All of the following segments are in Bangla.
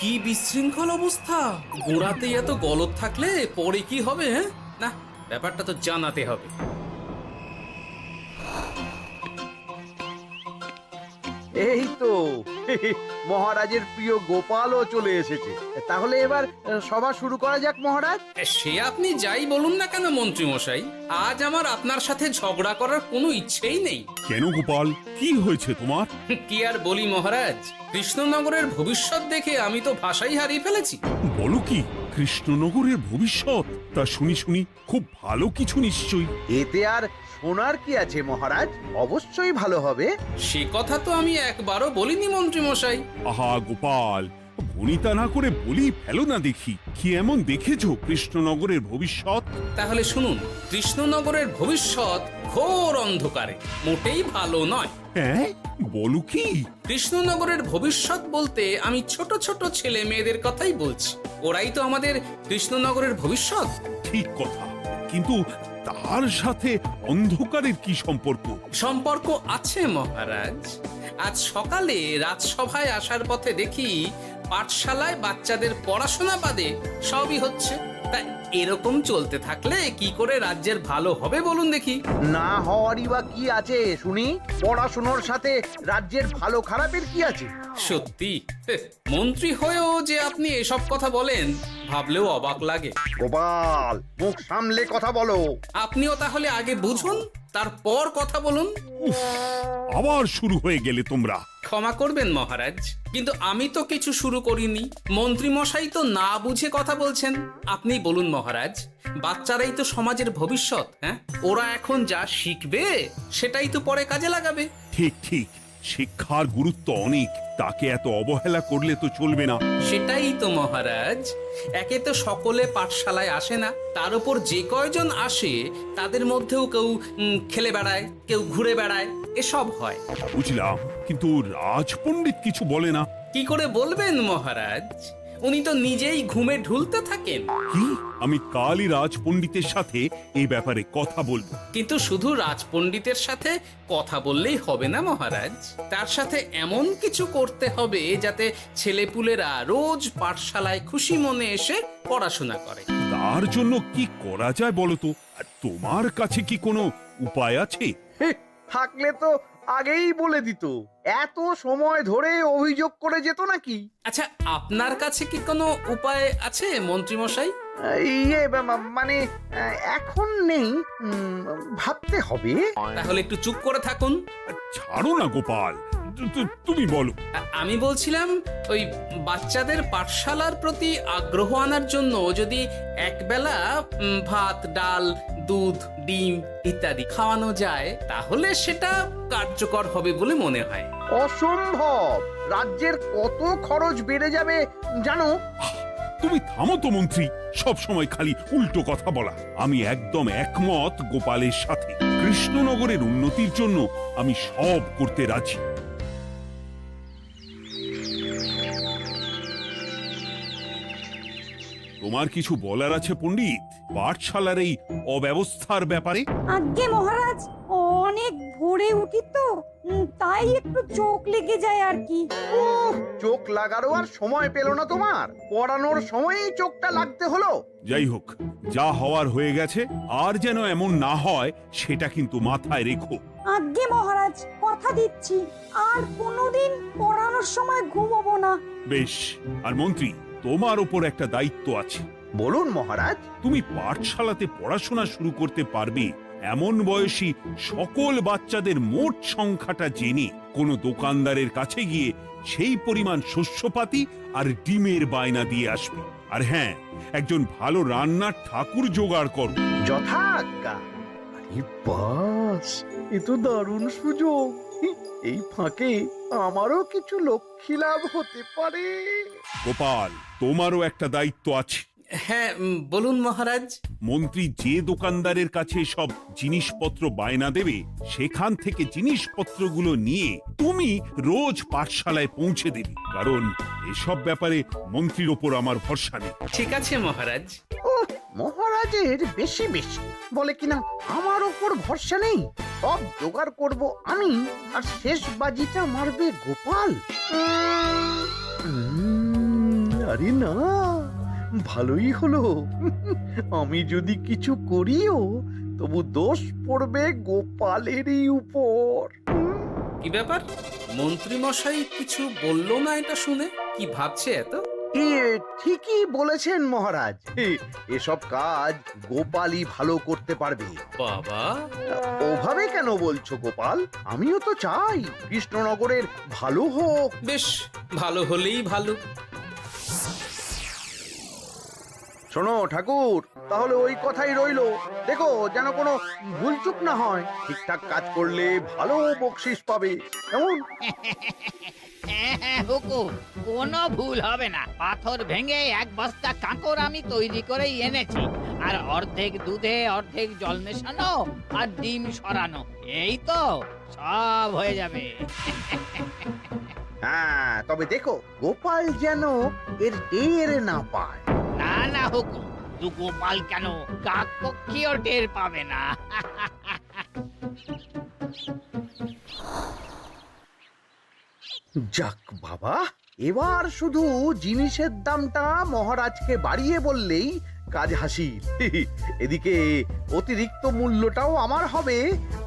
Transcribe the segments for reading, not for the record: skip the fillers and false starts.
কি বিশৃঙ্খল অবস্থা! গোড়াতে এত গলদ থাকলে পরে কি হবে? হ্যাঁ, না, ব্যাপারটা তো জানাতে হবে। এই তো মহারাজের প্রিয় গোপালও চলে এসেছে। তাহলে এবার সভা শুরু করা যাক মহারাজ। সে আপনি যাই বলুন না কেন মন্ত্রী মশাই, আজ আমার আপনার সাথে ঝগড়া করার কোনো ইচ্ছেই নেই। কেন গোপাল, কি হয়েছে তোমার? কি আর বলি মহারাজ, কৃষ্ণনগরের ভবিষ্যৎ দেখে আমি তো ভাষাই হারিয়ে ফেলেছি। বলো কি, কৃষ্ণনগরের ভবিষ্যৎ? তা শুনি খুব ভালো কিছু নিশ্চয়ই। এতে আর শোনার কি আছে মহারাজ, অবশ্যই ভালো হবে। সে কথা তো আমি একবারও বলিনি মন্ত্রী মশাই। আহা গোপাল, বনিতা না করে বলি ফেলো না দেখি, কি এমন দেখেছো কৃষ্ণনগরের ভবিষ্যৎ? তাহলে শুনুন, কৃষ্ণনগরের ভবিষ্যৎ ঘোর অন্ধকারে, মোটেই ভালো নয়। হ্যাঁ, বলো কি? কৃষ্ণনগরের ভবিষ্যৎ বলতে আমি ছোট ছোট ছেলে মেয়েদের কথাই বলছি। ওরাই তো আমাদের কৃষ্ণনগরের ভবিষ্যৎ। ঠিক কথা, কিন্তু তার সাথে অন্ধকারের কি সম্পর্ক? সম্পর্ক আছে মহারাজ। আজ সকালে রাজসভায় আসার পথে দেখি পাঠশালায় বাচ্চাদের পড়াশোনা বাদে সবই হচ্ছে। তা এরকম চলতে থাকলে কি করে রাজ্যের ভালো হবে বলুন দেখি? না হওয়ারই বা কি আছে শুনি? পড়াশোনার সাথে রাজ্যের ভালো খারাপের কি আছে? সত্যি, মন্ত্রী হয়েও যে আপনি এসব কথা বলেন ভাবলেও অবাক লাগে। গোপাল, মুখ সামলে কথা বলো। আপনিও তাহলে আগে বুঝুন, তারপর কথা বলুন। উফ, আবার শুরু হয়ে গেলে তোমরা। ক্ষমা করবেন মহারাজ, কিন্তু আমি তো কিছু শুরু করিনি। মন্ত্রী মশাই তো না বুঝে কথা বলছেন। আপনি বলুন মহারাজ, বাচ্চারাই তো সমাজের ভবিষ্যৎ। হ্যাঁ, ওরা এখন যা শিখবে সেটাই তো পরে কাজে লাগাবে। ঠিক, শিক্ষার গুরুত্ব অনেক, তাকে এত অবহেলা করলে তো চলবে না। সেটাই তো মহারাজ, একে তো সকলে পাঠশালায় আসে না, তার উপর যে কয়জন আসে তাদের মধ্যেও কেউ খেলে বেড়ায়, কেউ ঘুরে বেড়ায়, এসব হয়। বুঝলাম, কিন্তু রাজপণ্ডিত কিছু বলে না। কি করে বলবেন মহারাজ? উনি তো নিজেই ঘুমে ঢুলতে থাকেন। কি? আমি কালই রাজপণ্ডিতের সাথে এই ব্যাপারে কথা বলবো। কিন্তু শুধু রাজপণ্ডিতের সাথে কথা বললেই হবে না মহারাজ, তার সাথে এমন কিছু করতে হবে যাতে ছেলেপুলেরা রোজ পাঠশালায় খুশি মনে এসে পড়াশোনা করে। তার জন্য কি করা যায় বলো তো? আর তোমার কাছে কি কোনো উপায় আছে? থাকলে তো আগেই বলে দিত। এত সময় ধরে অভিযোগ করে যেত নাকি? আচ্ছা, আপনার কাছে কি কোনো উপায় আছে মন্ত্রী মশাই? মানে এখন নেই, ভাবতে হবে। তাহলে একটু চুপ করে থাকুন। ছাড়ো না গোপাল, তুমি বলো। আমি বলছিলাম, ওই বাচ্চাদের পাঠশালার প্রতি আগ্রহ আনার জন্য যদি একবেলা ভাত, ডাল, দুধ, ডিম ইত্যাদি খাওয়ানো যায় তাহলে সেটা কার্যকর হবে বলে মনে হয়। অসম্ভব! রাজ্যের কত খরচ বেড়ে যাবে জানো? তুমি থামো তো মন্ত্রী, সব সময় খালি উল্টো কথা বলা। আমি একদম একমত গোপালের সাথে। কৃষ্ণনগরের উন্নতির জন্য আমি সব করতে রাজি। তোমার কিছু বলার আছে পণ্ডিত পাঠশালার এই অব্যবস্থার ব্যাপারে? আজ্ঞে মহারাজ, অনেক ভোরে উঠি তো, তাই একটু চোখ লেগে যায় আর কি। উফ, চোখ লাগারও আর সময় পেল না তোমার? পড়ানোর সময়ই চোখটা লাগতে হলো। যাই হোক, যা হওয়ার হয়ে গেছে, আর যেন এমন না হয় সেটা কিন্তু মাথায় রেখো। আজ্ঞে মহারাজ, কথা দিচ্ছি আর কোনোদিন পড়ানোর সময় ঘুমোবো না। বেশ, আর মন্ত্রী, তোমার ওপর একটা দায়িত্ব আছে। বলুন মহারাজ। তুমি পাঠশালাতে পড়াশোনা শুরু করতে পারবে এমন বয়সী সকল বাচ্চাদের মোট সংখ্যাটা জেনে কোনো দোকানদারের কাছে গিয়ে সেই পরিমাণ শস্যপাতি আর ডিমের বায়না দিয়ে আসবে। আর হ্যাঁ, একজন ভালো রান্নার ঠাকুর জোগাড় করো। যথাজ্ঞা। আরে বাস, এ তো দারুণ সুযোগ। এই ফাঁকে আমারও কিছু লক্ষ্মী লাভ হতে পারে। গোপাল, তোমারও একটা দায়িত্ব আছে। হ্যাঁ, বলুন মহারাজ। মন্ত্রী যে দোকানদারের কাছে সব জিনিসপত্র বায়না দেবে সেখান থেকে জিনিসপত্রগুলো নিয়ে তুমি রোজ পাঠশালায় পৌঁছে দেবে, কারণ এসব ব্যাপারে মন্ত্রীর ওপর আমার ভরসা নেই। ঠিক আছে মহারাজ। ও, মহারাজের বেশি বলে কিনা আমার ওপর ভরসা নেই। সব জোগাড় করব আমি, আর শেষ বাজিটা মারবে গোপাল। আরে না, ভালোই হলো। আমি যদি কিছু করিও তবু দোষ পড়বে গোপালেরই উপর। কি ব্যাপার, মন্ত্রী মশাই কিছু বললো না এটা শুনে? কি ভাবছে এত? ঠিকই বলেছেন মহারাজ, এসব কাজ গোপালই ভালো করতে পারবে। বাবা, ওভাবে কেন বলছো গোপাল? আমিও তো চাই কৃষ্ণনগরের ভালো হোক। বেশ, ভালো হলেই ভালো। শোনো ঠাকুর, তাহলে ওই কথাই রইলো। দেখো যেন কোনো ভুলচুক না হয়। ঠিকঠাক কাজ করলে ভালো বকশিস পাবে, কেমন? হ্যাঁ হুকুম, কোনো ভুল হবে না। পাথর ভেঙে এক বস্তা কাঁকর আমি তৈরি করেই এনেছি, আর অর্ধেক দুধে অর্ধেক জল মেশানো আর ডিম সরানো, এই তো সব হয়ে যাবে। হ্যাঁ, তবে দেখো গোপাল যেন এর টের না পায়। না না হুকুম, দু গোপাল কেন, কাক পক্ষীও টের পাবে না। যাক বাবা, এবার শুধু জিনিসের দামটা মহারাজকে বাড়িয়ে বললেই কাজ হাসিল। এদিকে অতিরিক্ত মূল্যটাও আমার হবে,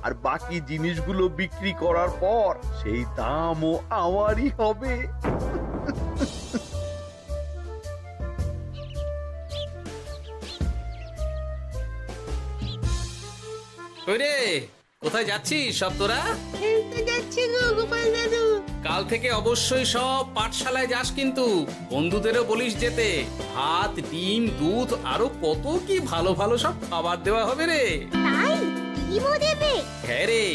আর বাকি জিনিসগুলো বিক্রি করার পর সেই দামও আমারই হবে। কই রে, কোথায় যাচ্ছিস সব তোরা? কাল থেকে অবশ্যই সব পাঠশালায় যাস, কিন্তু বন্ধুদেরও বলিস যেতে। ভাত, ডিম, দুধ, আরো কত কি ভালো ভালো সব খাবার দেওয়া হবে রে। তাই ডিমও দেবে? হ্যাঁ রে,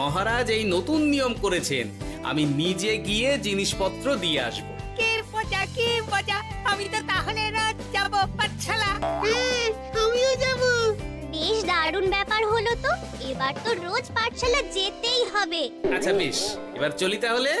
মহারাজ এই নতুন নিয়ম করেছেন। আমি নিজে গিয়ে জিনিসপত্র দিয়ে আসবো। কে মজা, আমি তো তাহলে রাত যাব পাঠশালা। আমিও যাব। বেশ দারুণ ব্যাপার হলো তো, এবার তো রোজ পাঠশালা যেতেই হবে। আচ্ছা বেশ, এবার চলি তাহলে।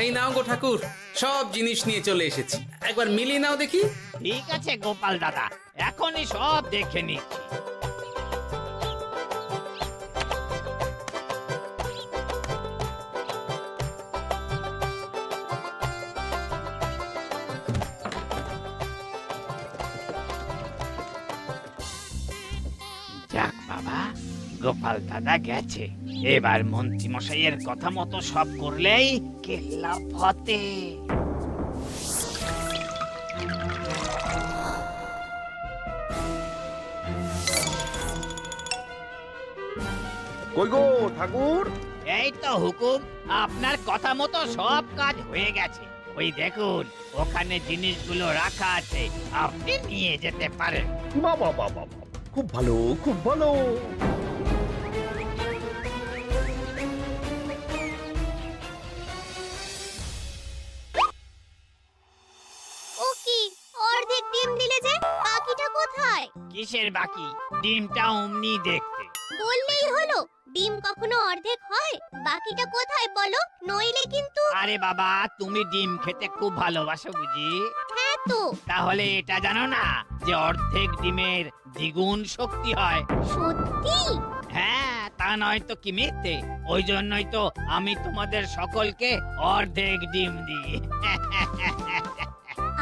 এই নাও গো ঠাকুর, সব জিনিস নিয়ে চলে এসেছি। একবার মিলিয়ে নাও দেখি। ঠিক আছে গোপাল দাদা, এখনই সব দেখে নিচ্ছি। যাক বাবা, গোপাল দাদা গেছে। এবার মন্ত্রী মশাইয়ের কথা মতো সব করলেই কেল্লা ফতে। কই গো ঠাকুর? এই তো হুকুম, আপনার কথা মতো সব কাজ হয়ে গেছে। ওই দেখুন, ওখানে জিনিসগুলো রাখা আছে, আপনি নিয়ে যেতে পারেন। বাবা বাবা, খুব ভালো, খুব ভালো। ও কি, অর্ধেক ডিম দিলে যে, বাকিটা কোথায়? কিসের বাকি? ডিমটা অমনি দেখতে। বললেই হলো, ডিম কখনো অর্ধেক হয়? বাকিটা কোথায় বলো, নইলে কিন্তু। আরে বাবা, তুমি ডিম খেতে খুব ভালোবাসো বুঝি? হ্যাঁ তো। তাহলে এটা জানো না যে অর্ধেক ডিমের দ্বিগুণ শক্তি হয়? সত্যি? হ্যাঁ, তা নয় তো কি মিথ্যে? ওই জন্যই তো আমি তোমাদের সকলকে অর্ধেক ডিম দিই।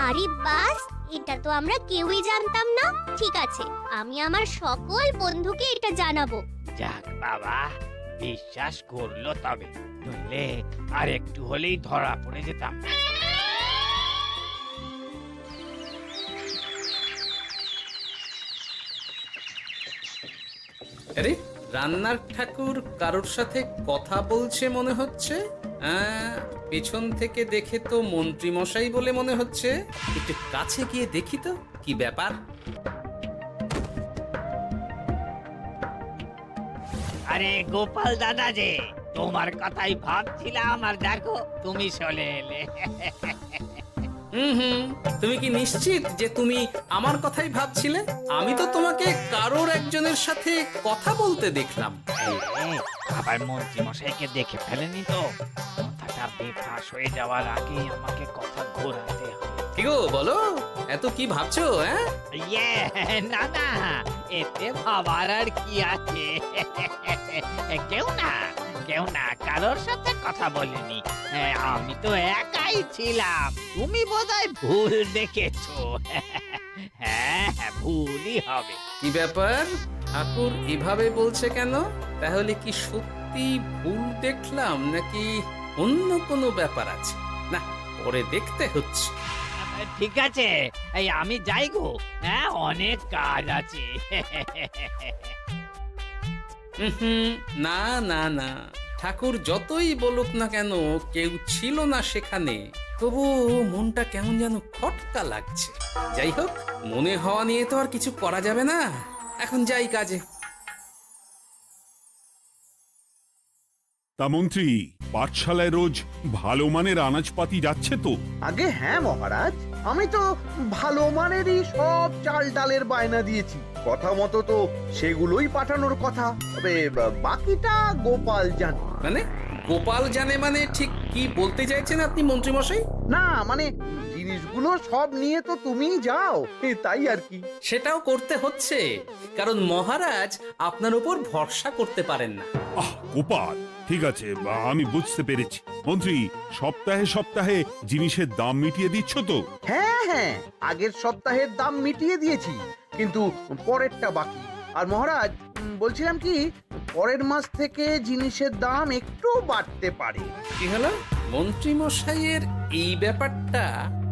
আরে বাস, এটা তো আমরা কেউই জানতাম না। ঠিক আছে, আমি আমার সকল বন্ধুকে এটা জানাবো। যাক বাবা, বিশ্বাস করলো তবে, নইলে আর একটু হলেই ধরা পড়ে যেতাম। আরে, রান্নার ঠাকুর কারোর সাথে কথা বলছে মনে হচ্ছে। পেছন থেকে দেখে তো মন্ত্রী মশাই বলে মনে হচ্ছে। একটু কাছে গিয়ে দেখি তো কি ব্যাপার। আরে গোপাল দাদা যে, তোমার কথাই ভাবছিলাম, আর দেখো তুমি চলে এলে। হুম, তুমি কি নিশ্চিত যে তুমি আমার কথাই ভাবছিলে? আমি তো তোমাকে কারোর একজনের সাথে কথা বলতে দেখলাম। আবার মন্ত্রী মশাইকে দেখে ফেলেনি তো? কথাটা বেফাঁস হয়ে যাওয়ার আগে আমাকে কথা ঘোরাতে হবে। কি গো বলো, এত কি ভাবছো? ইয়ে, না না, এতে ভাবার আর কি আছে? কেউ না কারোর সাথে কথা বলিনি। আমি তো একাই ছিলাম। তুমি বোধহয় ভুল দেখেছো। হ্যাঁ, ভুলই হবে। কি ব্যাপার, ঠাকুর এভাবে বলছে কেন? তাহলে কি সত্যি ভুল দেখলাম নাকি অন্য কোনো ব্যাপার আছে? না, পরে দেখতে হচ্ছে। ঠিক আছে, এই আমি যাই গো। হ্যাঁ, অনেক কাজ আছে। হুম, না না না, ঠাকুর যতই বলুক না কেন, কেউ ছিল না সেখানে, তবু মনটা কেমন যেন খটকা লাগছে। যাই হোক, মনে হওয়া নিয়ে তো আর কিছু করা যাবে না। এখন যাই কাজে। তা মন্ত্রী, পাঠশালায় রোজ ভালো মানের আনাজপাতি যাচ্ছে তো? আগে হ্যাঁ মহারাজ, আমি তো ভালো মানেরই সব চাল ডালের বায়না দিয়েছি। কথা মতো তো সেগুলোই পাঠানোর কথা। তবে বাকিটা গোপাল জানে। মানে গোপাল জানে মানে ঠিক কি বলতে চাইছেন আপনি মন্ত্রী মশাই? না মানে জিনিসগুলো সব নিয়ে তো তুমিই যাও, তাই আর কি। সেটাও করতে হচ্ছে, কারণ মহারাজ আপনার উপর ভরসা করতে পারেন না। গোপাল, ঠিক আছে, আমি বুঝতে পেরেছি। মন্ত্রী, সপ্তাহে সপ্তাহে জিনিসের দাম মিটিয়ে দিচ্ছ তো? হ্যাঁ, আগের সপ্তাহের দাম মিটিয়ে দিয়েছি, কিন্তু পরেরটা বাকি। আর মহারাজ, বলছিলাম কি, পরের মাস থেকে জিনিসের দাম একটু বাড়তে পারে। কি হলো? মন্ত্রী মশাইয়ের এই ব্যাপারটা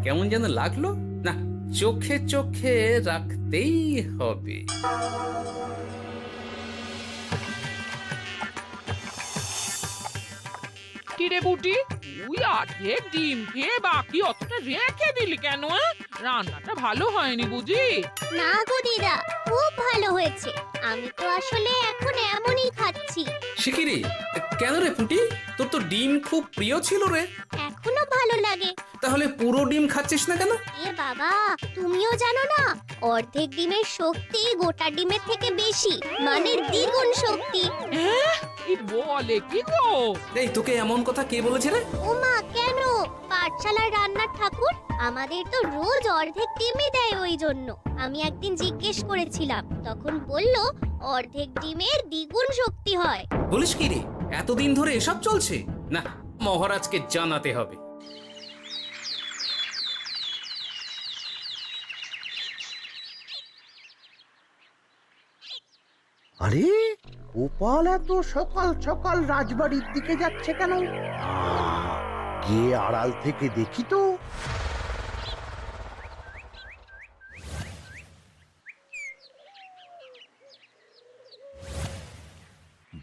কেমন যেন লাগলো না, চোখে চোখে রাখতেই হবে। কিরে বুটি, তুই অর্ধেক ডিম খেয়ে বাকি অতটা রেখে দিলি কেন? রান্নাটা ভালো হয়নি বুঝি? না গো দিদা, খুব ভালো হয়েছে। আমি তো আসলে এখন এমনই খাচ্ছি। শিকিরি, কেন রে পুটি? তোর তো ডিম খুব প্রিয় ছিল রে। এখনো ভালো লাগে। তাহলে পুরো ডিম খাচ্ছিস না কেন? এ বাবা, তুমিও জানো না, অর্ধেক ডিমের শক্তি গোটা ডিমের থেকে বেশি, মানে দ্বিগুণ শক্তি। কি বলে কি গো? এই, তোকে এমন কথা কে বলেছে রে? ওমা, কেন? পাঠশালার রান্নার ঠাকুর আমাদের তো রোজ অর্ধেক ডিমই দেয়, ওই জন্য আমি একদিন জিজ্ঞেস করেছিলাম, তখন বলল অর্ধেক ডিমের দ্বিগুণ শক্তি হয়। বলিস কি রে, এতদিন ধরে এসব চলছে? না, মহারাজকে জানাতে হবে। আরে গোপাল এত সকাল সকাল রাজবাড়ির দিকে যাচ্ছে কেন? গিয়ে আড়াল থেকে দেখি তো।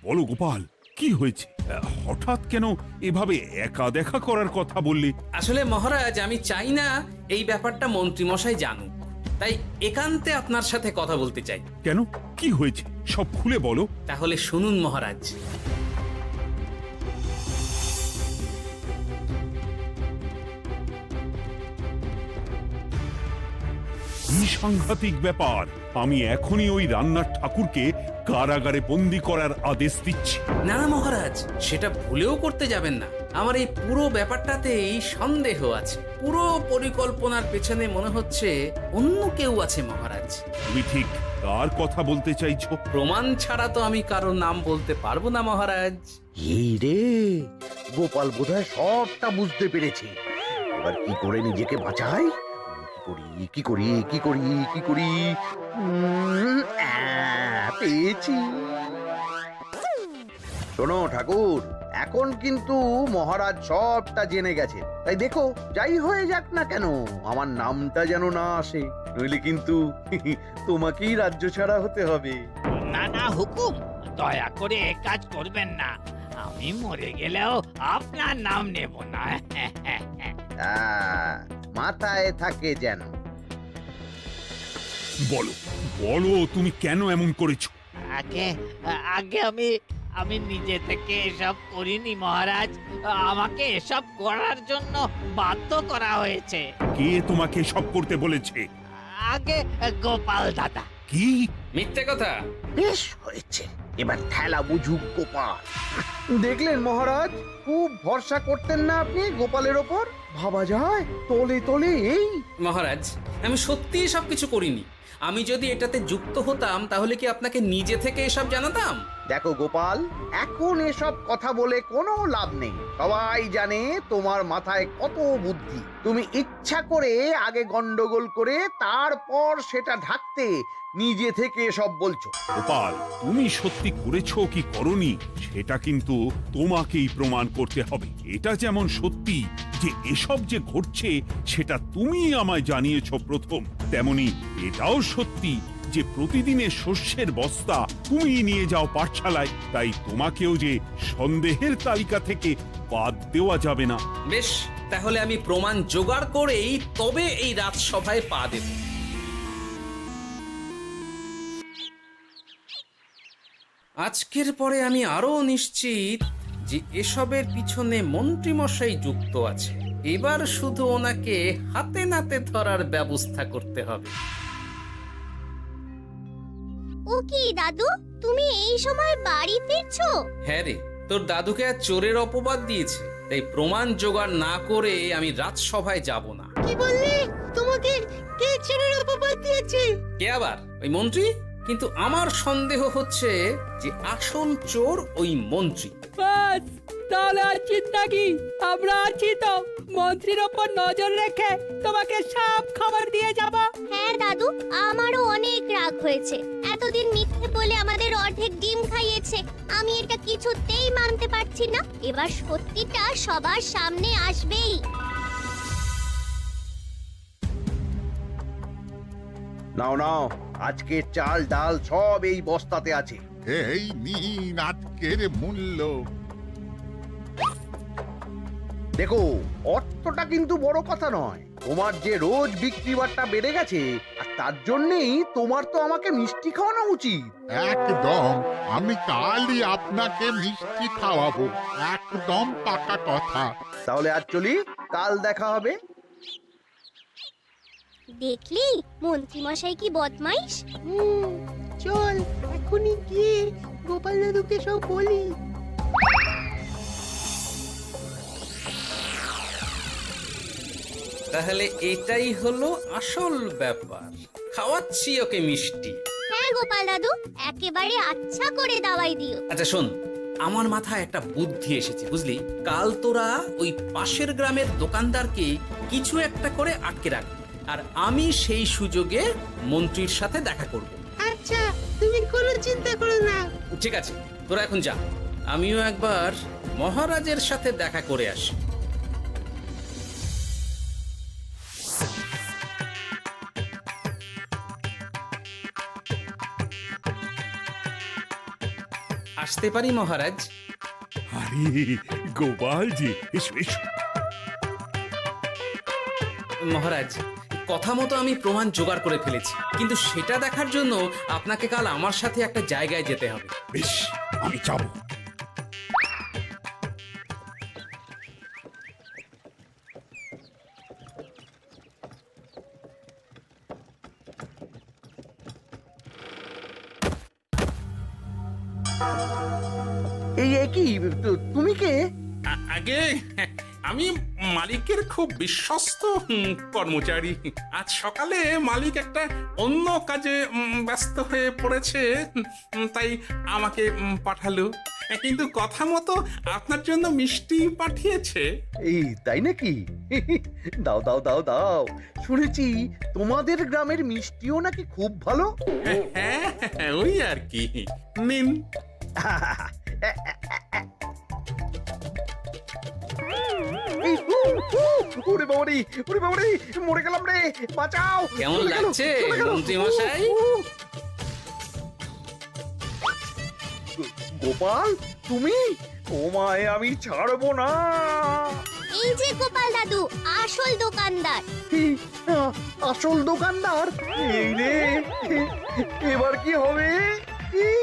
বলো গোপাল, কি হয়েছে? হঠাৎ কেন এভাবে একা দেখা করার কথা বললি? আসলে মহারাজ, আমি চাই না এই ব্যাপারটা মন্ত্রী মশাই জানুক, তাই একান্তে আপনার সাথে কথা বলতে চাই। কেন, কি হয়েছে? সব খুলে বলো। তাহলে শুনুন মহারাজ। কি সাংঘাতিক ব্যাপার! আমি এখনই ওই রান্নার ঠাকুরকে কারাগারে বন্দি করার আদেশ দিচ্ছি। না না মহারাজ, সেটা ভুলেও করতে যাবেন না। আমার এই পুরো ব্যাপারটাতেই সন্দেহ আছে। পুরো পরিকল্পনার পেছনে মনে হচ্ছে অন্য কেউ আছে মহারাজ। তুমি ঠিক কার কথা বলতে চাইছো? প্রমাণ ছাড়া তো আমি কারো নাম বলতে পারবো না মহারাজ। এই রে, গোপাল বোধহয় সবটা বুঝতে পেরেছে। এবার কি করে নিজেকে বাঁচাই? কি করি? পেয়েছি। শোনো ঠাকুর, এখন কিন্তু মহারাজ সবটা জেনে গেছে, তাই দেখো যাই হয়ে যাক না কেন আমার নামটা যেন না আসে, নইলে কিন্তু তোমাকেই রাজ্য ছাড়া হতে হবে। না না হুকুম, দয়া করে এ কাজ করবেন না। আমি মরে গেলেও আপনার নাম নেব না। মাথায় থাকে যেন। বলো বলো, তুমি কেন এমন করেছো? আগে আগে আমি আমি নিজে থেকে এসব করিনি মহারাজ, আমাকে এসব করার জন্য বাধ্য করা হয়েছে। কে তোমাকে সব করতে বলেছে? আগে গোপাল দাদা। কি? মিথ্যে কথা। বেশ হয়েছে, এবার ঠেলা বুঝুক গোপাল। দেখলেন মহারাজ, খুব ভরসা করতেন না আপনি গোপালের ওপর? ভাবা যায় তলে তলে এই। মহারাজ, আমি সত্যিই সবকিছু করিনি। আমি যদি এটাতে যুক্ত হতাম তাহলে কি আপনাকে নিজে থেকে এসব জানাতাম? দেখো গোপাল, এখন এসব কথা বলে কোনো লাভ নেই। সবাই জানে তোমার মাথায় কত বুদ্ধি। তুমি ইচ্ছা করে আগে গন্ডগোল করে তারপর সেটা ঢাকতে নিজে থেকে সব বলছো। গোপাল, তুমি সত্যি করেছো কি করনি সেটা কিন্তু তোমাকেই প্রমাণ করতে হবে। এটা যেমন সত্যি যে এসব যে ঘটছে সেটা তুমি আমায় জানিয়েছো প্রথম, তেমনি এটাও সত্যি যে প্রতিদিনের শস্যের বস্তা তুমি নিয়ে যাও পাঠশালায়, তাই তোমাকেও যে সন্দেহের তালিকা থেকে বাদ দেওয়া যাবে না। বেশ, তাহলে আমি প্রমাণ জোগাড় করেই তবে এই রাজসভায় পা দেব। আজকের পরে আমি আরো নিশ্চিত যে এসবের পিছনে মন্ত্রীমশাই যুক্ত আছে। এবার শুধু ওনাকে হাতে নাতে ধরার ব্যবস্থা করতে হবে। ও কি দাদু, তুমি এই সময় বাড়ি ফিরছো? হ্যাঁ রে, তোর দাদুকে আর চোরের অপবাদ দিয়েছে, তাই প্রমাণ জোগাড় না করে আমি রাজসভায় যাব না। কি বললি? তোমাকে কে চোরের অপবাদ দিয়েছে? কে আবার? ওই মন্ত্রী। কিন্তু আমার সন্দেহ হচ্ছে যে আসল চোর ওই মন্ত্রী। বাস, তাহলে আর চিন্তা কি? আমরা আছি তো, মন্ত্রীর ওপর নজর রেখে তোমাকে সব খবর দিয়ে যাব। হ্যাঁ দাদু, আমারও অনেক রাগ হয়েছে। এতদিন মিথ্যে বলে আমাদের অর্ধেক ডিম খাইয়েছে। আমি এটা কিছুতেই মানতে পারছি না। এবার সত্যিটা সবার সামনে আসবেই। নাও নাও, আজকে চাল ডাল সব এই বস্তাতে আছে। এই নিন আজকের মূল্য। দেখো, অর্থটা কিন্তু বড় কথা নয়। তোমার যে রোজ বিক্রি বাট্টা বেড়ে গেছে, আর তার জন্যই তোমার তো আমাকে মিষ্টি খাওয়ানো উচিত। একদম, আমি কালই আপনাকে মিষ্টি খাওয়াবো, একদম পাকা কথা। তাহলে আজ চলি, কাল দেখা হবে। দেখলি মন্ত্রী মশাই কি বদমাইশ। চল এখনই গিয়ে গোপাল দাদুকে সব বলি। তাহলে এটাই হলো আসল ব্যাপার। খাওয়াচ্ছি ওকে মিষ্টি। হ্যাঁ গোপাল দাদু, একেবারে আচ্ছা করে দাওয়াই দিও। আচ্ছা শোন, আমার মাথায় একটা বুদ্ধি এসেছে বুঝলি। কাল তোরা ওই পাশের গ্রামের দোকানদারকে কিছু একটা করে আটকে রাখবি, আর আমি সেই সুযোগে মন্ত্রীর সাথে দেখা করব। আচ্ছা, তুমি কোনো চিন্তা করো না। ঠিক আছে, তোরা এখন যা, আমিও একবার মহারাজের সাথে দেখা করে আসি। আসতে পারি মহারাজ? আরে গোপাল জি, এসো এসো। মহারাজ, কথা মতো আমি প্রমাণ জোগাড় করে ফেলেছি, কিন্তু সেটা দেখার জন্য আপনাকে কাল আমার সাথে একটা জায়গায় যেতে হবে। বেশ, আমি যাবো। এই কি, তুমি কে? আগে আমি মালিকের খুব বিশ্বস্ত কর্মচারী। আজ সকালে মালিক একটা অন্য কাজে ব্যস্ত হয়ে পড়েছে, তাই আমাকে পাঠালো। কিন্তু কথা মতো আপনার জন্য মিষ্টি পাঠিয়েছে। এই তাই নাকি? দাও দাও দাও দাও, শুনেছি তোমাদের গ্রামের মিষ্টিও নাকি খুব ভালো। হ্যাঁ, ওই আর কি। নিন। এই, ওরে বাবারে, ওরে বাবারে, মরে গেলাম রে, বাঁচাও। কেমন চলে গেল, লাগছে চলে গেল। মন্ত্রী মশাই? গোপাল, তুমি? তোমায় আমি ছাড়বো না। এই যে গোপাল দাদু, আসল দোকানদার। এই, আসল দোকানদার? এই রে, এবার কি হবে? এই,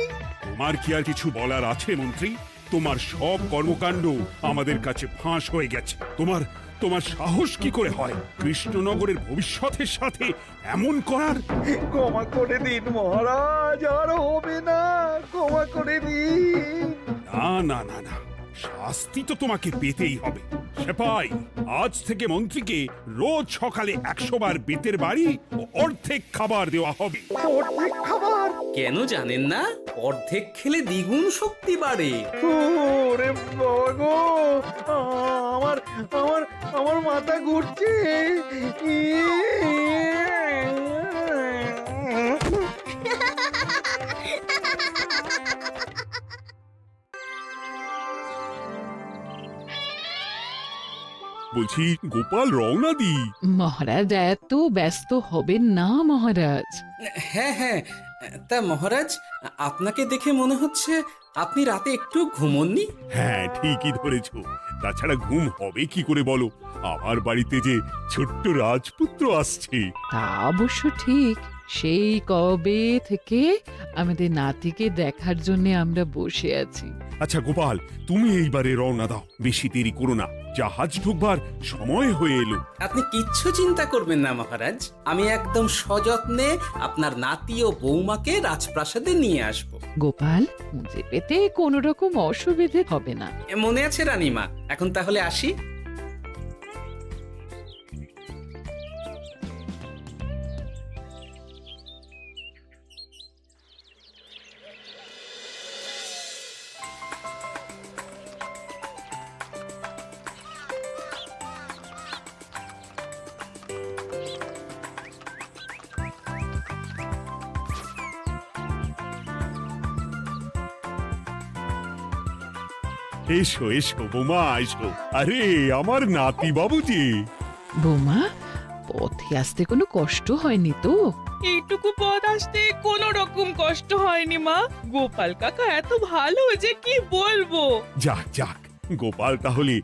তোমার কি আর কিছু বলার আছে মন্ত্রী? তোমার সব কর্মকাণ্ড আমাদের কাছে ফাঁস হয়ে গেছে। তোমার সাহস কি করে হয় কৃষ্ণনগরের ভবিষ্যতের সাথে এমন করার? ক্ষমা করে দিন মহারাজ, আর হবে না, ক্ষমা করে দিন। না না না না, শাস্তি তো তোমাকে পেতেই হবে। সেপাই, আজ থেকে মন্ত্রীকে রোজ সকালে 100 বার বেতের বাড়ি ও অর্ধেক খাবার দেওয়া হবে। অর্ধেক খাবার? কেন জানেন না? অর্ধেক খেলে দ্বিগুণ শক্তি বাড়ে। ওরে বাবা গো, আমার আমার আমার মাথা ঘুরছে। বলছি গোপাল রওনা দি। মহারাজ এত ব্যস্ত হবেন না মহারাজ। হ্যাঁ হ্যাঁ, তা মহারাজ, আপনাকে দেখে মনে হচ্ছে আপনি রাতে একটু ঘুমোননি। হ্যাঁ ঠিকই ধরেছ, তাছাড়া ঘুম হবে কি করে বলো? আমার বাড়িতে যে ছোট্ট রাজপুত্র আসছে। তা অবশ্য ঠিক, সেই কবে থেকে আমাদের নাতিকে দেখার জন্য আমরা বসে আছি। আচ্ছা গোপাল, তুমি এইবারে রওনা দাও, বেশি দেরি করো না, জাহাজ ঢুকবার সময় হয়ে এলো। আপনি কিচ্ছু চিন্তা করবেন না মহারাজ, আমি একদম সযত্নে আপনার নাতি ও বৌমাকে রাজপ্রাসাদে নিয়ে আসব। গোপাল, খুঁজে পেতে কোনো রকম অসুবিধে হবে না। মনে আছে রানীমা? এখন তাহলে আসি। এসো এসো বোমা, এসো। আরে আমার নাতি বাবু যে। বৌমা, পথে আসতে কোনো কষ্ট হয়নি তো? এইটুকু পথ আসতে কোনো রকম কষ্ট হয়নি মা। গোপাল কাকা এত ভালো যে কি বলবো। যাক যাক, গোপাল তাহলে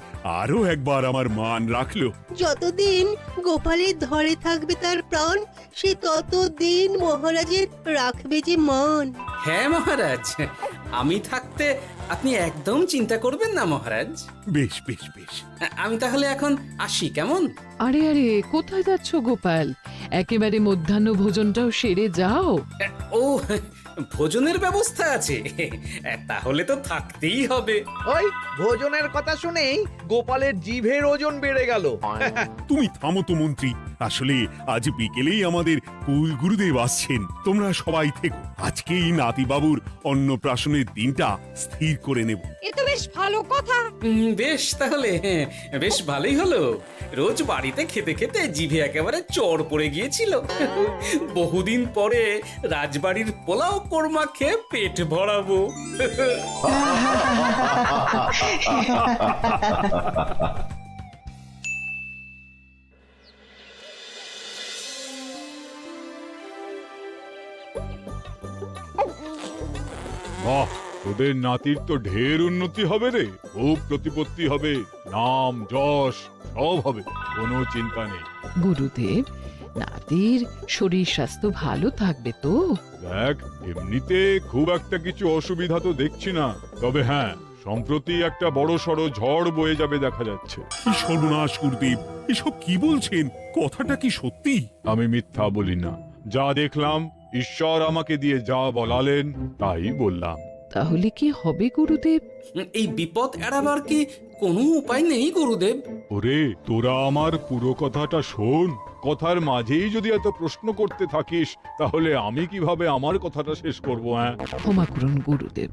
আরো একবার আমার মান রাখলো। যতদিন গোপালের ধরে থাকবে তার প্রাণ, সে ততদিন মহারাজের রাখবে যে মান। হ্যাঁ মহারাজ, আমি থাকতে আপনি একদম চিন্তা করবেন না মহারাজ। বেশ বেশ বেশ, আমি তাহলে এখন আসি, কেমন? আরে আরে, কোথায় যাচ্ছ গোপাল? একেবারে মধ্যাহ্ন ভোজনটাও সেরে যাও। ও, ভোজনের ব্যবস্থা আছে? তাহলে তো থাকতেই হবে। ওই ভোজনের কথা শুনেই গোপালের জিভের ওজন বেড়ে গেল। তুমি থামো তো মন্ত্রী, আসলে আজ বিকেলেই আমাদের কুল গুরুদেব আসছেন। তোমরা সবাই থেকো, আজকেই নাতি বাবুর অন্নপ্রাশনের দিনটা স্থির করে নেব। এ তো বেশ ভালো কথা। বেশ তাহলে, বেশ ভালোই হলো। রোজ বাড়িতে খেতে খেতে জিভে একেবারে চড় পড়ে গিয়েছিল। বহুদিন পরে রাজবাড়ির পোলাও কোরমা খেয়ে পেট ভরাবো। বাহ, তোদের নাতির তো ঢের উন্নতি হবে রে, খুব প্রতিপত্তি হবে, নাম যশ সব হবে, কোনো চিন্তা নেই। গুরুদেব, নাতির শরীর স্বাস্থ্য ভালো থাকবে তো? দেখ, এমনিতে খুব একটা কিছু অসুবিধা তো দেখছি না, তবে হ্যাঁ, সম্প্রতি একটা বড় সড়ো ঝড় বয়ে যাবে দেখা যাচ্ছে। কি সর্বনাশ গুরুদেব, এসব কি বলছেন? কথাটা কি সত্যি? আমি মিথ্যা বলি না, যা দেখলাম, ঈশ্বর আমাকে দিয়ে যা বলালেন তাই বললাম। তাহলে কি হবে গুরুদেব? এই বিপদ এড়াবার কি কোনো উপায় নেই গুরুদেব? ওরে, তোরা আমার পুরো কথাটা শোন, কথার মাঝেই যদি এত প্রশ্ন করতে থাকিস তাহলে আমি কিভাবে আমার কথাটা শেষ করব? হ্যাঁ, ক্ষমা করুন গুরুদেব,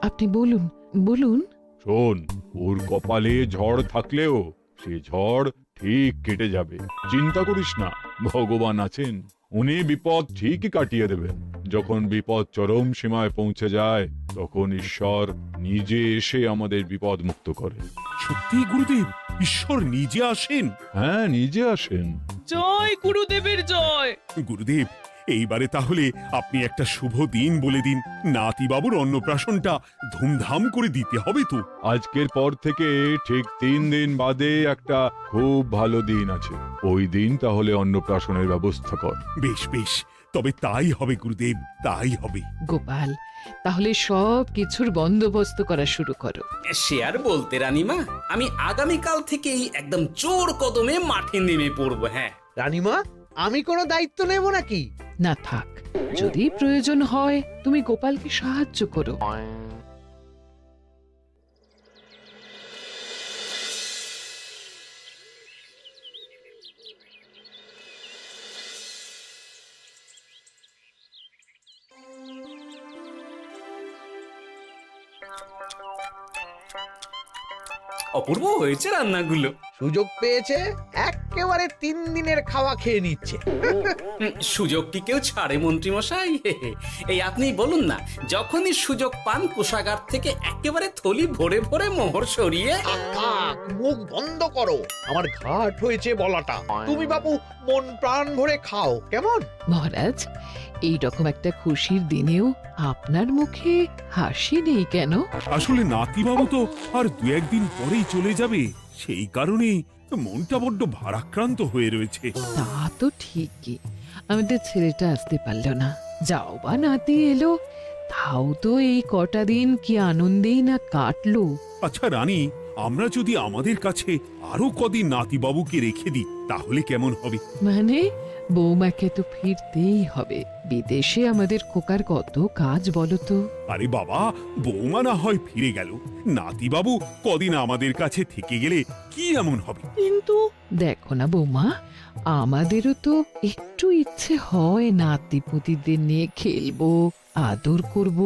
আপনি বলুন বলুন। শোন, ওর কপালে ঝড় থাকলেও সে ঝড় ঠিক কেটে যাবে, চিন্তা করিস না, ভগবান আছেন, উনি বিপদ ঠিকই কাটিয়ে দেবেন। যখন বিপদ চরম সীমায় পৌঁছে যায় তখন ঈশ্বর নিজে এসে আমাদের বিপদ মুক্ত করেন। সত্যি গুরুদেব, ঈশ্বর নিজে আসেন? হ্যাঁ, নিজে আসেন। জয় গুরুদেবের জয়। গুরুদেব, এইবারে তাহলে আপনি একটা শুভ দিন বলে দিন, নাতি বাবুর অন্নপ্রাশনটা ধুমধাম করে দিতে হবে তো। আজকের পর থেকে ঠিক 3 দিন বাদে একটা খুব ভালো দিন আছে, ওই দিন তাহলে অন্নপ্রাশনের ব্যবস্থা কর। বেশ বেশ, তবে তাই হবে গুরুদেব, তাই হবে। গোপাল, তাহলে সব কিছুর বন্দোবস্ত করা শুরু করো। সে আর বলতে রানীমা, আমি আগামীকাল থেকেই একদম জোর কদমে মাঠে নেমে পড়বো। হ্যাঁ রানীমা, আমি কোনো দায়িত্ব নেব নাকি? না থাক, যদি প্রয়োজন হয় তুমি গোপালকে সাহায্য করো। অপূর্ব হয়েছে রান্নাগুলো। সুযোগ পেয়েছে, একেবারে 3 দিনের খাওয়া খেয়ে নিচ্ছে। সুযোগ কি কেউ ছাড়ে মন্ত্রী মশাই? এই আপনি বলুন না, যখনই সুযোগ পান কোষাগার থেকে একেবারে থলি ভরে ভরে মোহর সরিয়ে। থাক, মুখ বন্ধ করো, আমার ঘাট হয়েছে বলাটা। তুমি বাবু মন প্রাণ ভরে খাও, কেমন? মহারাজ, এই রকম একটা খুশির দিনেও আপনার মুখে হাসি নেই কেন? আসলে নাতিবাবু তো আর 2-1 দিন পরেই চলে যাবে, সেই কারণেই মনটা বড্ড ভারাক্রান্ত হয়ে রয়েছে। তা তো ঠিকই, আমাদের ছেলেটা আসতে পারলো না, যাও বা নাতি এলো, তাও তো এই কটা দিন কি আনন্দেই না কাটলো। আচ্ছা রানী, আমরা যদি আমাদের কাছে আরো কদিন নাতিবাবুকে রেখে দিই তাহলে কেমন হবে? মানে বৌমাকে তো ফিরতেই হবে, বিদেশে আমাদের খোকার কত কাজ বলো তো। আরে বাবা, বৌমা না হয় ফিরে গেল, নাতিবাবু কদিন আমাদের কাছে থেকে গেলে কি এমন হবে? কিন্তু দেখো না বৌমা, আমাদেরও তো একটু ইচ্ছে হয় নাতিপুতিদের নিয়ে খেলবো, আদর করব,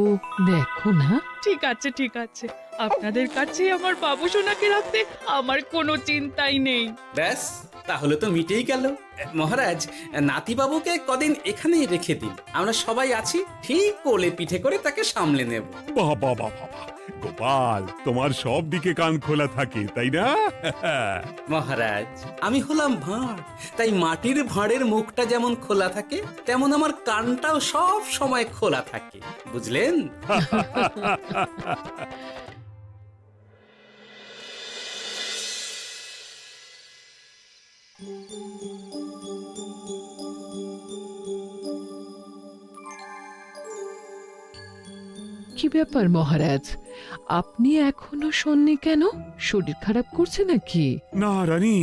দেখো না। ঠিক আছে ঠিক আছে, আপনাদের কাছে আমার বাবু সোনাকে রাখতে আমার কোনো চিন্তাই নেই। ব্যাস, তাহলে তো মিটেই গেল। মহারাজ, নাতিবাবুকে কদিন এখানেই রেখে দিন, আমরা সবাই আছি, ঠিক কোলে পিঠে করে তাকে সামলে নেব। বাবা বাবা, গোপাল তোমার সব দিকে কান খোলা থাকে তাই না? মহারাজ, আমি হলাম ভাঁড়, তাই মাটির ভাঁড়ের মুখটা যেমন খোলা থাকে তেমন আমার কানটাও সব সময় খোলা থাকে, বুঝলেন? কি ব্যাপার মহারাজ, আপনি এখনো শোননি কেন? শরীর খারাপ করছে নাকি? না রানী,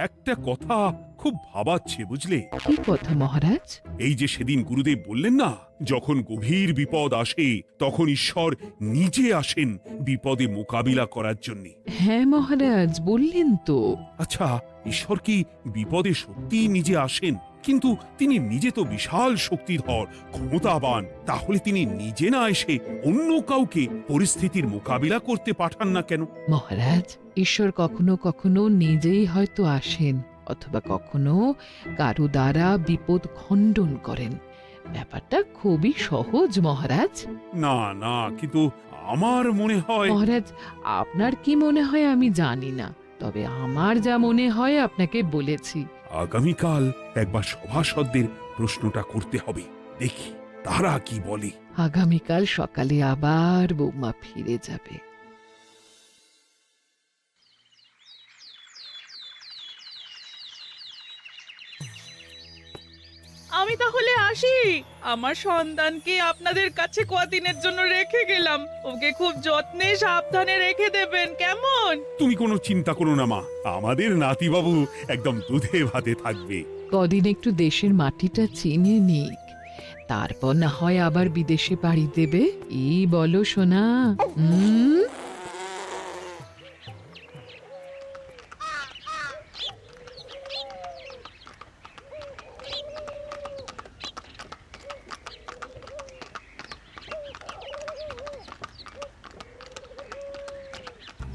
একটা কথা খুব ভাবাচ্ছে বুঝলে। কি কথা মহারাজ? এই যে সেদিন গুরুদেব বললেন না, যখন গভীর বিপদ আসে তখন ঈশ্বর নিজে আসেন বিপদে মোকাবিলা করার জন্য। হ্যাঁ মহারাজ, বললেন তো। আচ্ছা, ঈশ্বর কি বিপদে সত্যিই নিজে আসেন? কিন্তু তিনি নিজে তো বিশাল শক্তিধর, ক্ষমতাবান, তাহলে তিনি নিজে না এসে অন্য কাউকে পরিস্থিতির মোকাবিলা করতে পাঠান না কেন? মহারাজ, ঈশ্বর কখনো কখনো নিজেই হয়তো আসেন, অথবা কখনো কারো দ্বারা বিপদ খণ্ডন করেন। ব্যাপারটা খুবই সহজ মহারাজ। না না, কিন্তু আমার মনে হয়। মহারাজ, আপনার কি মনে হয় আমি জানি না, তবে আমার যা মনে হয় আপনাকে বলেছি। আগামীকাল একবার সভাসদদের প্রশ্নটা করতে হবে, দেখি তারা কি বলে। আগামীকাল সকালে আবার বৌমা ফিরে যাবে। আমি তাহলে আসি, আমার সন্তানকে আপনাদের কাছে কদিনের জন্য রেখে গেলাম, ওকে খুব যত্নে সাবধানে রেখে দেবেন, কেমন? তুমি কোনো চিন্তা করো না মা, আমাদের নাতিবাবু একদম দুধে ভাতে থাকবে। কদিন একটু দেশের মাটিটা চিনে নিক, তারপর না হয় আবার বিদেশে পাড়ি দেবে। এই বলো সোনা।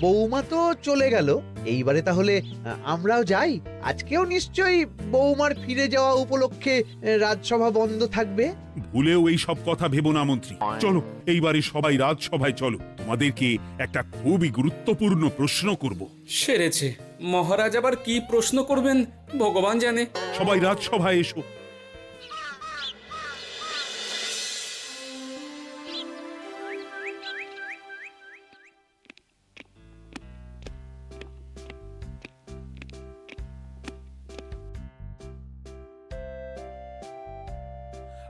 বৌমা তো চলে গেল, এইবারে তাহলে আমরাও যাই। আজকেও নিশ্চয়ই বৌমার ফিরে যাওয়া উপলক্ষে রাজসভা বন্ধ থাকবে। ভুলেও এই সব কথা ভেবো না মন্ত্রী, চলো এইবারে সবাই রাজসভায় চলো, তোমাদেরকে একটা খুবই গুরুত্বপূর্ণ প্রশ্ন করব। সেরেছে, মহারাজ আবার কি প্রশ্ন করবেন ভগবান জানে। সবাই রাজসভায় এসো।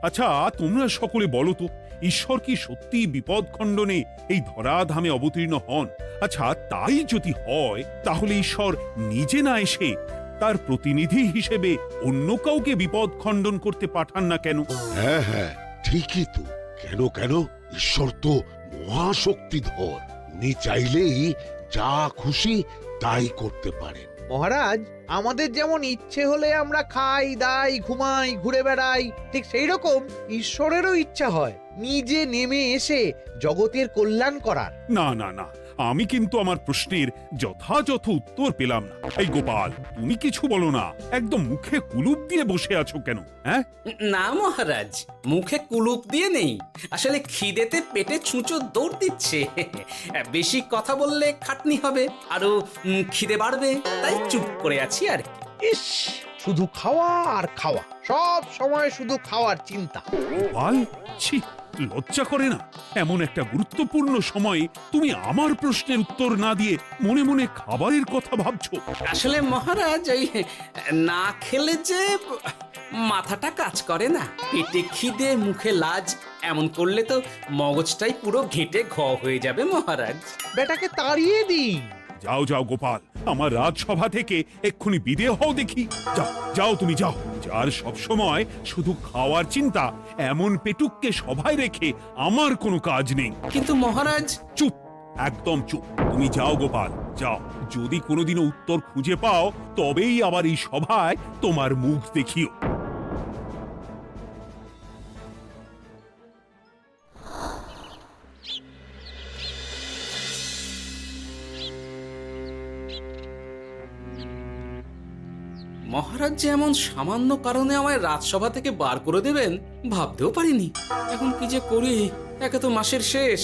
আচ্ছা তোমরা সকলে বলো তো, ঈশ্বর কি সত্যি বিপদ খণ্ডনে এই ধরাধামে অবতীর্ণ হন? আচ্ছা তাই যদি হয়, তাহলে ঈশ্বর নিজে না এসে তার প্রতিনিধি হিসেবে অন্য কাউকে বিপদ খণ্ডন করতে পাঠান না কেন? হ্যাঁ হ্যাঁ, ঠিকই তো। কেন কেন, ঈশ্বর তো মহাশক্তিধর। উনি চাইলেই যা খুশি তাই করতে পারেন। মহারাজ, আমাদের যেমন ইচ্ছে হলে আমরা খাই দাই ঘুমাই ঘুরে বেড়াই, ঠিক সেই রকম ঈশ্বরেরও ইচ্ছা হয় নিজে নেমে এসে জগতের কল্যাণ করার। না না না, আমি কিন্তু আমার প্রশ্নের যথাযথ উত্তর পেলাম না। এই গোপাল, তুমি কিছু বলো না, একদম মুখে কুলুপ দিয়ে বসে আছো কেন? হ্যাঁ, না মহারাজ, মুখে কুলুপ দিয়ে নেই, আসলে খিদেতে পেটে ছুঁচো দৌড় দিচ্ছে। বেশি কথা বললে খাটনি হবে, আরো খিদে বাড়বে, তাই চুপ করে আছি আর কি। ইস, শুধু খাওয়া আর খাওয়া, সব সময় শুধু খাওয়ার চিন্তা। গোপাল, ছি, লজ্জা করে না? এমন একটা গুরুত্বপূর্ণ সময়ে তুমি আমার প্রশ্নের উত্তর না দিয়ে মনে মনে খাবারের কথা ভাবছো। আসলে মহারাজ, ওই না খেলে যে মাথাটা কাজ করে না, পেটে খিদে মুখে লাজ, এমন করলে তো মগজটাই পুরো ঘেঁটে ঘ হয়ে যাবে মহারাজ। বেটাকে তাড়িয়ে দিন। যাও যাও গোপাল, আমার রাজসভা থেকে এক্ষুনি বিদেয় হও দেখি। যাও যাও, তুমি যাও। যার সব সময় শুধু খাওয়ার চিন্তা, এমন পেটুককে সভায় রেখে আমার কোনো কাজ নেই। কিন্তু মহারাজ। চুপ, একদম চুপ। তুমি যাও গোপাল, যাও। যদি কোনোদিনও উত্তর খুঁজে পাও, তবেই আবার এই সভায় তোমার মুখ দেখিও। মহারাজ যে এমন সামান্য কারণে আমায় রাজসভা থেকে বার করে দেবেন ভাবতেও পারিনি। এখন কি যে করি, একে তো মাসের শেষ,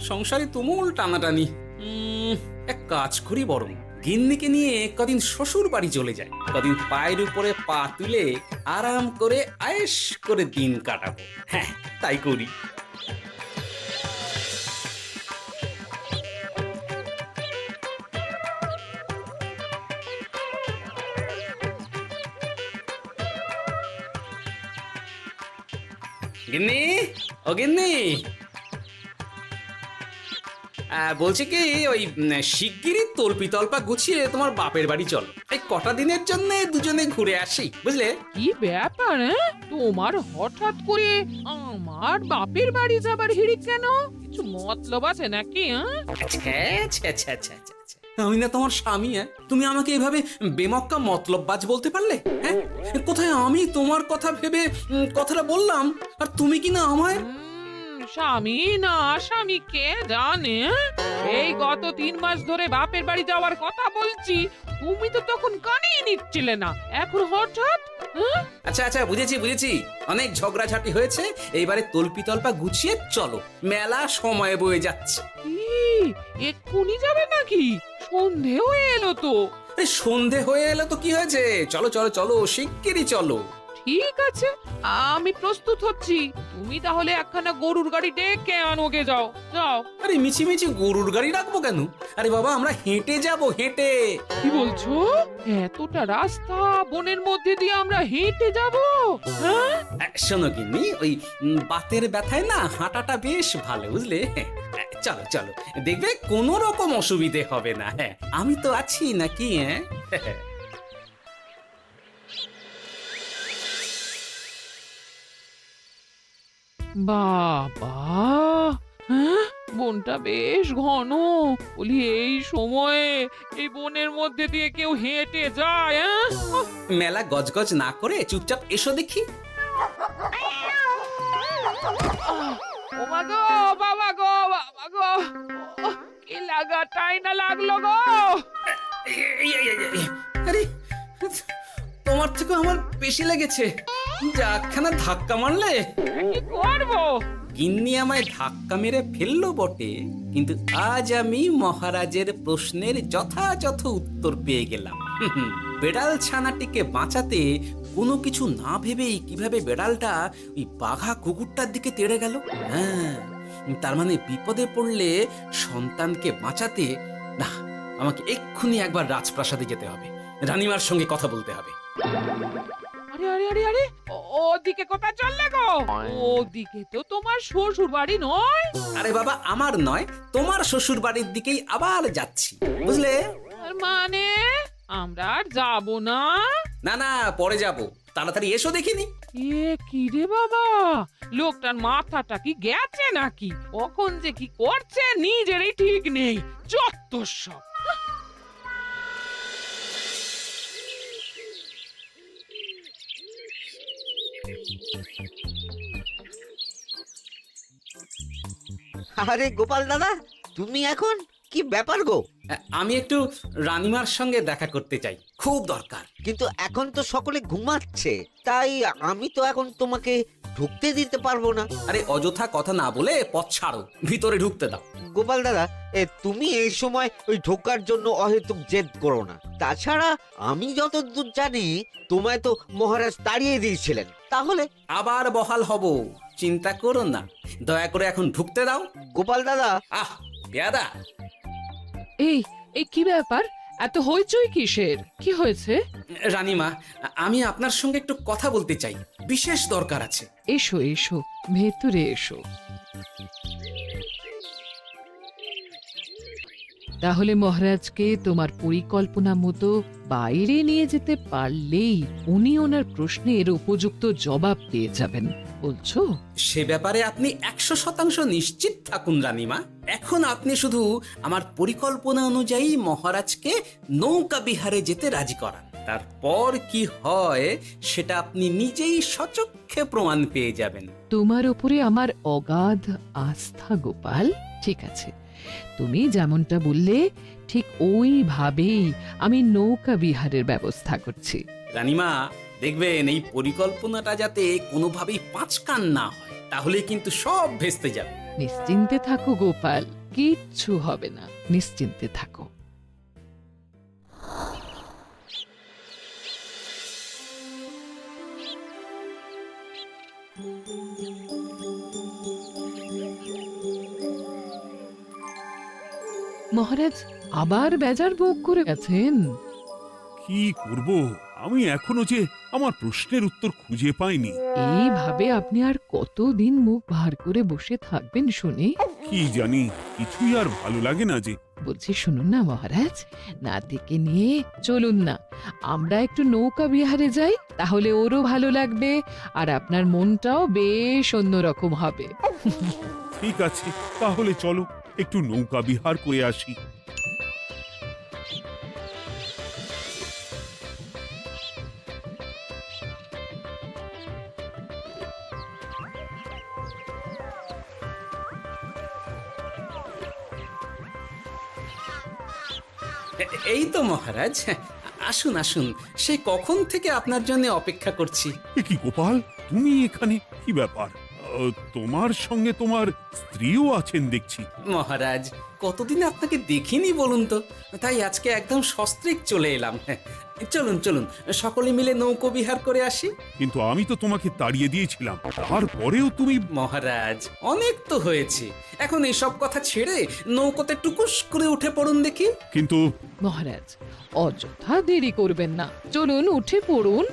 সংসারে তুমুল টানাটানি। এক কাজ করি বরং, গিন্নিকে নিয়ে কদিন শ্বশুর বাড়ি চলে যায়, কদিন পায়ের উপরে পা তুলে আরাম করে আয়েশ করে দিন কাটাবো। হ্যাঁ, তাই করি। গিন্নি, ও গিন্নি, বলছি কি, ওই শিগগিরই তল্পি তল্পা গুছিয়ে তোমার বাপের বাড়ি চলো। এই কটা দিনের জন্য দুজনে ঘুরে আসি, বুঝলে? কি ব্যাপার, তোমার হঠাৎ করে আমার বাপের বাড়ি যাবার হিড়িক কেন? কিছু মতলব আছে নাকি? আমি না তোমার স্বামী? তুমি আমাকে এভাবে বেমক্কা মতলববাজ বলতে পারলে? হ্যাঁ, কোথায় আমি তোমার কথা ভেবে কথাটা বললাম, আর তুমি কি না আমায় স্বামী না স্বামী কে জানে? এই গত 3 মাস ধরে বাপের বাড়ি যাওয়ার কথা বলছি, তুমি তো তখন কানেই নিচ্ছিলে না, এখন হঠাৎ? আচ্ছা আচ্ছা, বুঝেছি বুঝেছি, অনেক ঝগড়াঝাটি হয়েছে, এইবারে তল্পি তল্পা গুছিয়ে চলো, মেলা সময় বয়ে যাচ্ছে। কি এক্ষুনি যাবে নাকি? সন্ধে হয়ে এলো তো। সন্ধে হয়ে এলো তো কি হয়েছে, চলো চলো চলো, শিগগিরই চলো। ঠিক আছে, আমি প্রস্তুত হচ্ছি, তুমি তাহলে একখানা গরুর গাড়ি ডেকে আনোগে, যাও যাও। আরে মিছিমিছি গরুর গাড়ি রাখবো কেন? আরে বাবা, আমরা হেঁটে যাব, হেঁটে। কি বলছো? এতটা রাস্তা বনের মধ্যে দিয়ে আমরা হেঁটে যাব? শোনো গিন্নি, ওই বাতের ব্যথায় না হাঁটাটা বেশ ভালো, বুঝলে? চলো চলো, দেখবে কোনো রকম অসুবিধে হবে না। হ্যাঁ, আমি তো আছি নাকি? হ্যাঁ, বাবা, বনটা বেশ ঘন, বলি এই সময়ে এই বনের মধ্যে দিয়ে কেউ হেঁটে যায়? মেলা গজগজ না করে চুপচাপ এসো দেখি। ও মা গো, বাবা গো, বাবা গো, কি লাগাটাই না লাগলো গো। আরে, তোমার থেকে আমার বেশি লেগেছে, যাখানা ধাক্কা মারলে। কি করবো? গিন্নি আমায় ধাক্কা মেরে ফেললো বটে, কিন্তু আজ আমি মহারাজের প্রশ্নের যথাযথ উত্তর পেয়ে গেলাম। বেড়াল ছানাটিকে বাঁচাতে কোনো কিছু না ভেবেই কিভাবে বেড়ালটা ওই বাঘা কুকুরটার দিকে তেড়ে গেল। হ্যাঁ, তার মানে বিপদে পড়লে সন্তানকে বাঁচাতে না, আমাকে এক্ষুনি একবার রাজপ্রাসাদে যেতে হবে, রানীমার সঙ্গে কথা বলতে হবে। আরে আরে আরে আরে আরে ওদিকে কোথায় চললে গো? ওদিকে তো তোমার শ্বশুর বাড়ি নয়। আরে বাবা, আমার নয়, তোমার শ্বশুর বাড়ির দিকেই আবার যাচ্ছি, বুঝলে? আর মানে আমরা আর যাবো না? না না, পরে যাব, তাড়াতাড়ি এসো দেখিনি। এ কি রে বাবা, লোকটার মাথাটা কি গেছে নাকি? কখন যে কি করছে নিজেরই ঠিক নেই, যত সব। আরে গোপাল দাদা, তুমি এখন কি ব্যাপার গো? আমি একটু রানীমার সঙ্গে দেখা করতে চাই, খুব দরকার। কিন্তু এখন তো সকলে ঘুমাচ্ছে, তাই আমি তো এখন তোমাকে ঢুকতে দিতে পারবো না। আরে অযথা কথা না বলে পথ ছাড়ো, ভিতরে ঢুকতে দাও। গোপাল দাদা, তুমি এই সময় ওই ঢোকার জন্য অহেতুক জেদ করো না। তাছাড়া আমি যতদূর জানি তোমায় তো মহারাজ তাড়িয়ে দিয়েছিলেন, তাহলে আবার বহাল হব, চিন্তা করো না, দয়া করে এখন ঢুকতে দাও। গোপাল দাদা। আহ বেয়াদা। এই এই কি ব্যাপার, এত হইচই কিসের? কি হয়েছে? রানীমা, আমি আপনার সঙ্গে একটু কথা বলতে চাই, বিশেষ দরকার আছে। এসো এসো, ভেতরে এসো। তাহলে মহারাজকে তোমার পরিকল্পনা মতো বাইরে নিয়ে যেতে পারলেই উনি ওনার প্রশ্নের উপযুক্ত জবাব পেয়ে যাবেন, বলছো? সে ব্যাপারে আপনি 100% নিশ্চিত থাকুন রানীমা। এখন আপনি শুধু আমার পরিকল্পনা অনুযায়ী মহারাজকে নৌকা বিহারে যেতে রাজি করান, তারপর কি হয় সেটা আপনি নিজেই সচক্ষে প্রমাণ পেয়ে যাবেন। তোমার উপরে আমার অগাধ আস্থা গোপাল। ঠিক আছে, তুমি যেমনটা বললে ঠিক ওইভাবেই আমি নৌকা বিহারের ব্যবস্থা করছি। রানীমা, দেখবেন এই পরিকল্পনাটা যাতে কোনোভাবেই পাঁচকান না হয়, তাহলে কিন্তু সব ভেস্তে যাবে। নিশ্চিন্তে থাকো গোপাল, কিচ্ছু হবে না, নিশ্চিন্তে থাকো। মহারাজ আবার বেজার ভোগ করে গেছেন। কি করব, আমি এখনো যে আমার প্রশ্নের উত্তর খুঁজে পাইনি। এইভাবে আপনি আর কতদিন মুখ ভার করে বসে থাকবেন শুনি? কি জানি, কিছুই আর ভালো লাগে না যে। বলছি শুনুন না মহারাজ, নাতিকে নিয়ে চলুন না, আমরা একটু নৌকা বিহারে যাই, তাহলে ওরও ভালো লাগবে আর আপনার মনটাও বেশ অন্যরকম হবে। ঠিক আছে, তাহলে চলো একটু নৌকা বিহার করে আসি। এই তো মহারাজ, আসুন আসুন, সেই কখন থেকে আপনার জন্য অপেক্ষা করছি। এ কি গোপাল, তুমি এখানে? কি ব্যাপার? তোমার সঙ্গে তোমার স্ত্রীও আছেন দেখছি। মহারাজ, কতদিন আপনাকে দেখিনি বলুন তো, তাই আজকে একদম সস্ত্রীক চলে এলাম। চলুন চলুন, সকলে মিলে নৌকো বিহার করে আসি। কিন্তু আমি তো তোমাকে তাড়িয়ে দিয়েছিলাম, তারপরেও তুমি। মহারাজ, অনেক তো হয়েছে, এখন এসব কথা ছেড়ে নৌকোতে টুকুস করে উঠে পড়ুন দেখি। কিন্তু মহারাজ, অযথা দেরি করবেন না, চলুন উঠে পড়ুন।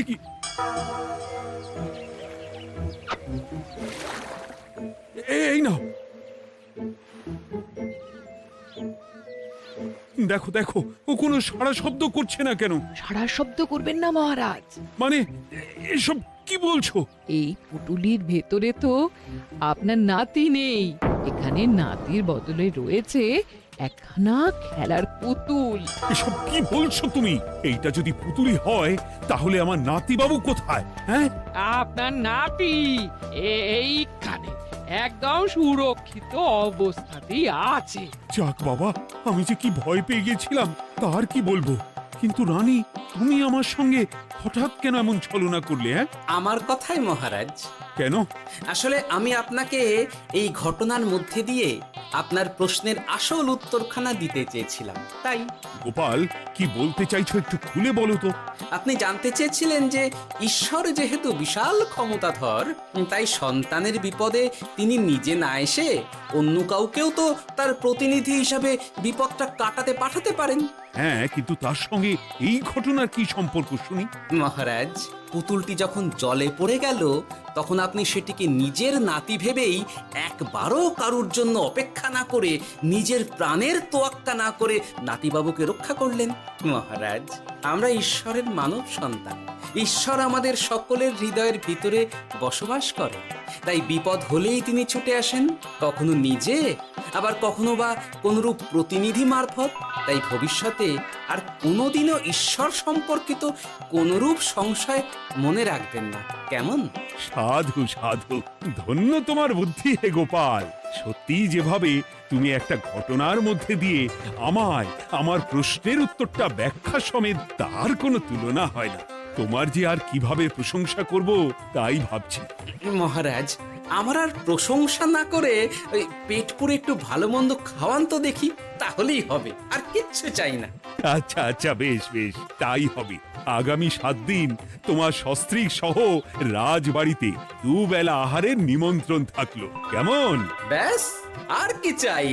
কি এই নাও, দেখো দেখো, ও কোনো সাড়া শব্দ করছে না কেন? সারা শব্দ করবেন না মহারাজ। মানে এসব কি বলছো? এই পুটুলির ভেতরে তো আপনার নাতি নেই, এখানে নাতির বদলে রয়েছে একখানা খেলার পুতুল। এসব কি বলছো তুমি? এইটা যদি পুতুলি হয় তাহলে আমার নাতি বাবু কোথায়? হ্যাঁ, আপনার নাতি এইখানে একদম সুরক্ষিত অবস্থাতেই আছে। যাক বাবা, আমি যে কি ভয় পেয়ে গেছিলাম তার কি বলবো। কিন্তু রানী, তুমি আমার সঙ্গে হঠাৎ কেন এমন ছলনা করলে? হ্যাঁ, আমার কথাই মহারাজ, কেন? আসলে আমি আপনাকে এই ঘটনার মধ্যে দিয়ে আপনার প্রশ্নের আসল উত্তরখানা দিতে চেয়েছিলাম, তাই। গোপাল, কি বলতে চাইছো একটু খুলে বলো তো। আপনি জানতে চেয়েছিলেন যে ঈশ্বর যেহেতু বিশাল ক্ষমতাধর, তাই সন্তানের বিপদে তিনি নিজে না এসে অন্য কাউকেও তো তার প্রতিনিধি হিসাবে বিপদটা কাটাতে পাঠাতে পারেন। হ্যাঁ, কিন্তু তার সঙ্গে এই ঘটনার কি সম্পর্ক শুনি? মহারাজ, পুতুলটি যখন জলে পড়ে গেল তখন আপনি সেটিকে নিজের নাতি ভেবেই একবারও কারুর জন্য অপেক্ষা না করে নিজের প্রাণের তোয়াক্কা না করে নাতিবাবুকে রক্ষা করলেন। মহারাজ, আমরা ঈশ্বরের মানব সন্তান। ঈশ্বর আমাদের সকলের হৃদয়ের ভিতরে বসবাস করে, তাই বিপদ হলেই তিনি ছুটে আসেন, কখনো নিজে, আবার কখনো বা কোনরূপ প্রতিনিধি মারফত। তাই ভবিষ্যতে আর কোনোদিনও ঈশ্বর সম্পর্কিত কোনরূপ সংশয় মনে রাখবেন না, কেমন? সাধু সাধু, ধন্য তোমার বুদ্ধি হে গোপাল। সত্যি যেভাবে তুমি একটা ঘটনার মধ্যে দিয়ে আমায় আমার প্রশ্নের উত্তরটা ব্যাখ্যা সমেত, তার কোনো তুলনা হয় না। তোমার যে আর কিভাবে প্রশংসা করব তাই ভাবছি। মহারাজ, আমার আর প্রশংসা না করে ওই পেট পুরে একটু ভালো মন্দ খাওয়ান তো দেখি, তাহলেই হবে, আর কিচ্ছু চাই না। আচ্ছা আচ্ছা, বেশ বেশ, তাই হবে। আগামী 7 দিন তোমার সস্ত্রীক সহ রাজবাড়িতে দুবেলা আহারের নিমন্ত্রণ থাকলো, কেমন? ব্যাস, আর কি চাই?